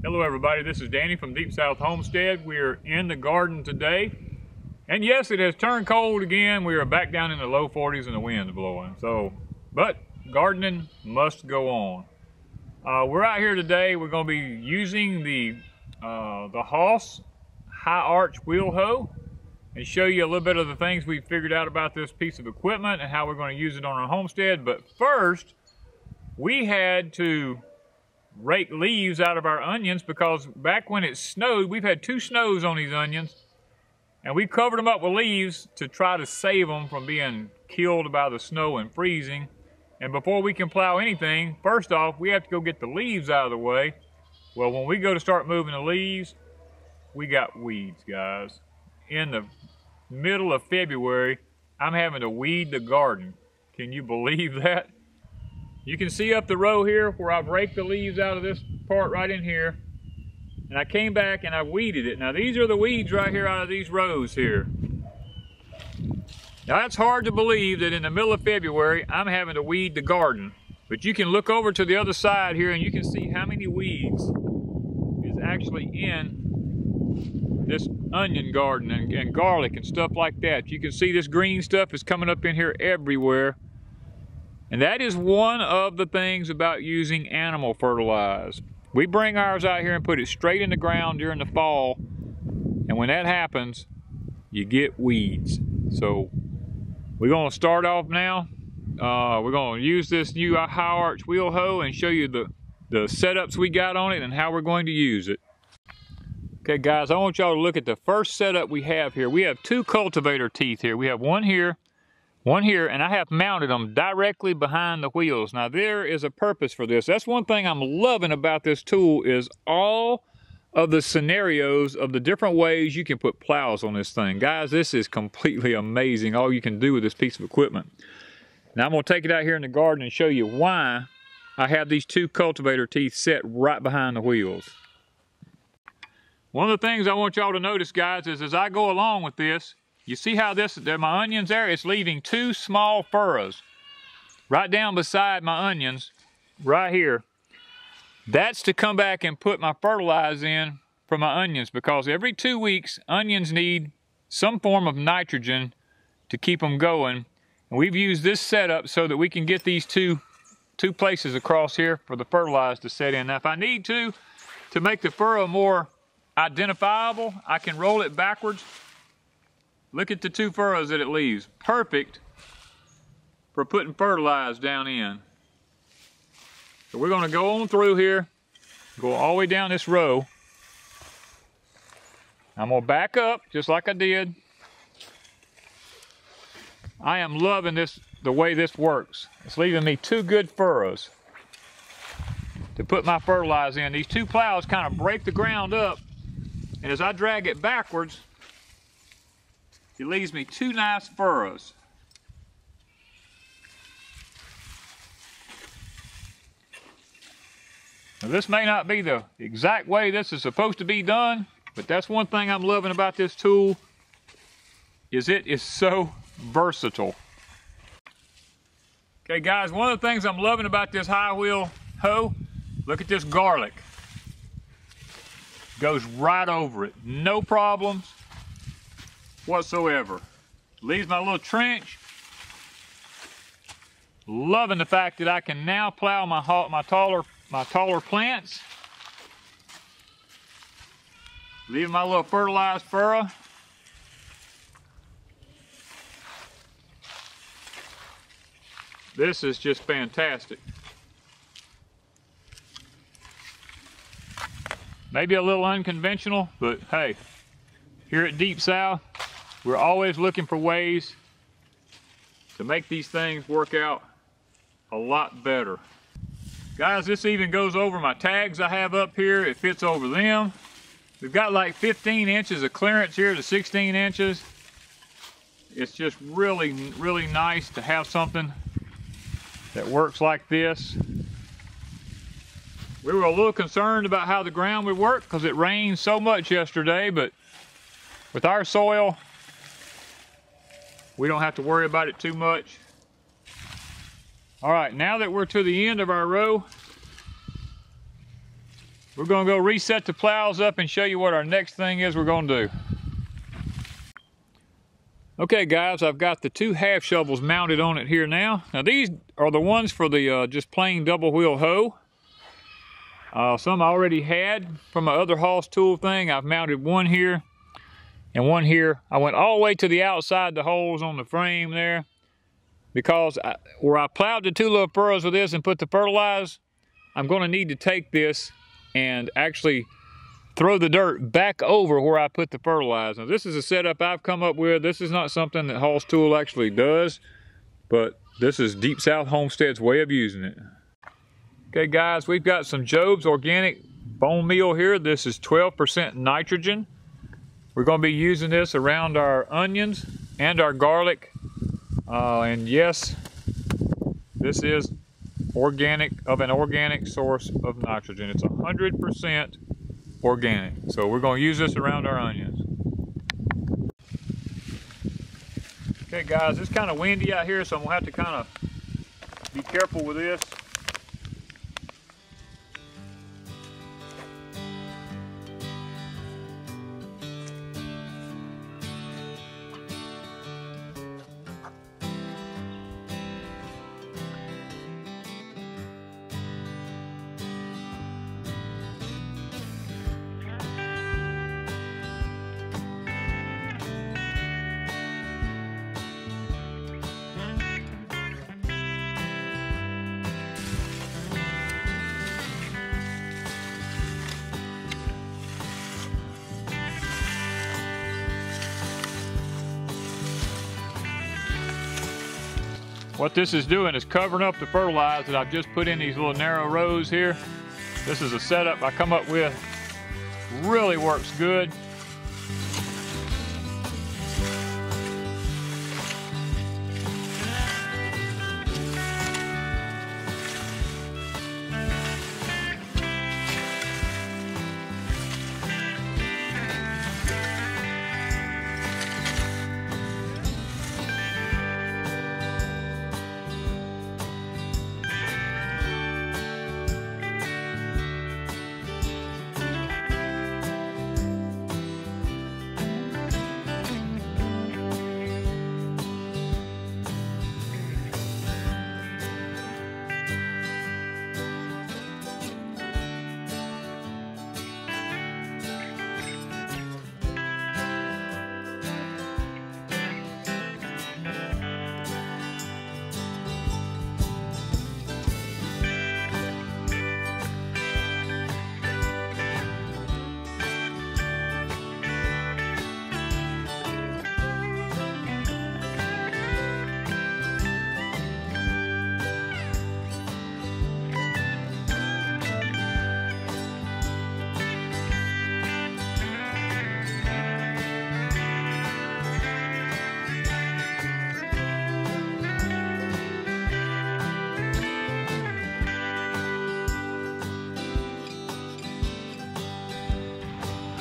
Hello everybody, this is Danny from Deep South Homestead. We're in the garden today. And yes, it has turned cold again. We are back down in the low 40s and the wind's blowing. But gardening must go on. We're out here today. We're going to be using the Hoss High Arch Wheel Hoe and show you a little bit of the things we figured out about this piece of equipment and how we're going to use it on our homestead. But first, we had to rake leaves out of our onions because back when it snowed, we've had 2 snows on these onions, and we covered them up with leaves to try to save them from being killed by the snow and freezing. And before we can plow anything, first off, we have to go get the leaves out of the way. Well, when we go to start moving the leaves, we got weeds, guys. In the middle of February, I'm having to weed the garden. Can you believe that? You can see up the row here where I've raked the leaves out of this part right in here. And I came back and I weeded it. Now these are the weeds right here out of these rows here. Now that's hard to believe that in the middle of February I'm having to weed the garden. But you can look over to the other side here and you can see how many weeds is actually in this onion garden and garlic and stuff like that. You can see this green stuff is coming up in here everywhere. And that is one of the things about using animal fertilizer. We bring ours out here and put it straight in the ground during the fall. And when that happens, you get weeds. So we're going to start off now. We're going to use this new High Arch Wheel Hoe and show you the setups we got on it and how we're going to use it. Okay guys, I want y'all to look at the first setup we have here. We have 2 cultivator teeth here. We have one here, and I have mounted them directly behind the wheels. Now there is a purpose for this. That's one thing I'm loving about this tool is all of the scenarios of the different ways you can put plows on this thing. Guys, this is completely amazing, all you can do with this piece of equipment. Now I'm gonna take it out here in the garden and show you why I have these 2 cultivator teeth set right behind the wheels. One of the things I want y'all to notice, guys, is as I go along with this, you see how my onions there, it's leaving 2 small furrows right down beside my onions, right here. That's to come back and put my fertilizer in for my onions because every 2 weeks, onions need some form of nitrogen to keep them going. And we've used this setup so that we can get these two places across here for the fertilizer to set in. Now, if I need to make the furrow more identifiable, I can roll it backwards. Look at the 2 furrows that it leaves. Perfect for putting fertilizer down in. So we're going to go on through here, go all the way down this row. I'm going to back up just like I did. I am loving this, the way this works. It's leaving me 2 good furrows to put my fertilizer in. These 2 plows kind of break the ground up, and as I drag it backwards, it leaves me 2 nice furrows. Now this may not be the exact way this is supposed to be done, but that's one thing I'm loving about this tool, is it is so versatile. Okay guys, one of the things I'm loving about this high wheel hoe, look at this garlic. Goes right over it, no problems whatsoever. Leaves my little trench. Loving the fact that I can now plow my taller plants. Leaving my little fertilized furrow. This is just fantastic. Maybe a little unconventional, but hey, here at Deep South, we're always looking for ways to make these things work out a lot better. Guys, this even goes over my tags I have up here. It fits over them. We've got like 15 inches of clearance here to 16 inches. It's just really, really nice to have something that works like this. We were a little concerned about how the ground would work because it rained so much yesterday, but with our soil, we don't have to worry about it too much. All right, now that we're to the end of our row, we're gonna go reset the plows up and show you what our next thing is we're gonna do. Okay guys, I've got the 2 half shovels mounted on it here now. Now these are the ones for the just plain double wheel hoe. Some I already had from my other Hoss tool thing. I've mounted one here and one here. I went all the way to the outside the holes on the frame there because where I plowed the 2 little furrows with this and put the fertilizer, I'm gonna need to take this and actually throw the dirt back over where I put the fertilizer. Now, this is a setup I've come up with. This is not something that Hoss Tool actually does, but this is Deep South Homestead's way of using it. Okay guys, we've got some Job's Organic Bone Meal here. This is 12% nitrogen. We're gonna be using this around our onions and our garlic. And yes, this is organic, of an organic source of nitrogen. It's 100% organic. So we're going to use this around our onions. Okay guys, it's kind of windy out here, so I'm going to have to kind of be careful with this. What this is doing is covering up the fertilizer that I've just put in these little narrow rows here. This is a setup I come up with. Really works good.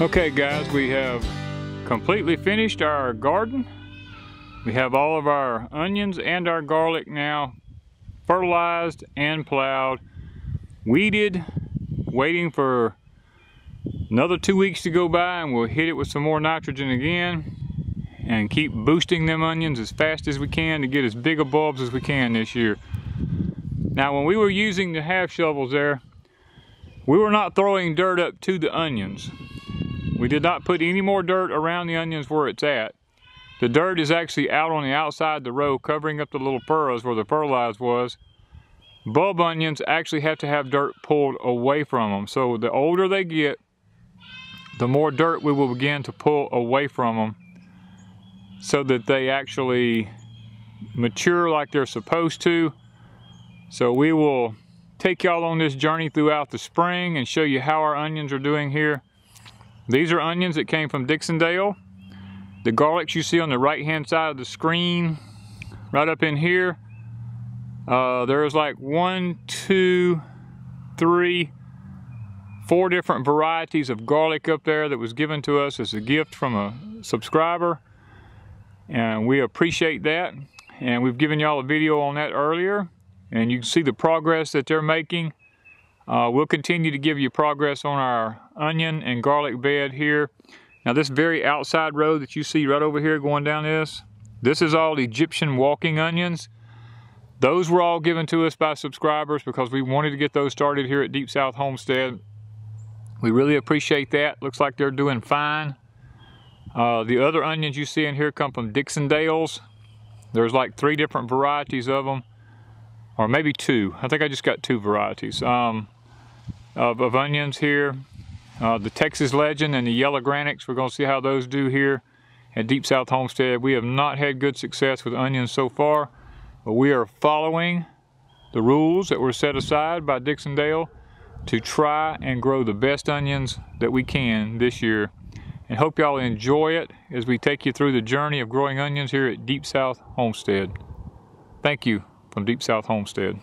Okay guys, we have completely finished our garden. We have all of our onions and our garlic now fertilized and plowed, weeded, waiting for another 2 weeks to go by, and we'll hit it with some more nitrogen again and keep boosting them onions as fast as we can to get as big of bulbs as we can this year. Now when we were using the half shovels there, we were not throwing dirt up to the onions. We did not put any more dirt around the onions where it's at. The dirt is actually out on the outside the row, covering up the little furrows where the fertilizer was. Bulb onions actually have to have dirt pulled away from them. So the older they get, the more dirt we will begin to pull away from them so that they actually mature like they're supposed to. So we will take y'all on this journey throughout the spring and show you how our onions are doing here. These are onions that came from Dixondale. The garlics you see on the right hand side of the screen, right up in here, there's like 1, 2, 3, 4 different varieties of garlic up there that was given to us as a gift from a subscriber, and we appreciate that. And we've given y'all a video on that earlier, and you can see the progress that they're making. We'll continue to give you progress on our onion and garlic bed here. Now this very outside row that you see right over here going down this is all Egyptian walking onions. Those were all given to us by subscribers because we wanted to get those started here at Deep South Homestead. We really appreciate that. Looks like they're doing fine. The other onions you see in here come from Dixondales. There's like 3 different varieties of them, or maybe 2. I think I just got 2 varieties of onions here. The Texas Legend and the Yellow Granics, we're going to see how those do here at Deep South Homestead. We have not had good success with onions so far, but we are following the rules that were set aside by Dixondale to try and grow the best onions that we can this year. And hope y'all enjoy it as we take you through the journey of growing onions here at Deep South Homestead. Thank you from Deep South Homestead.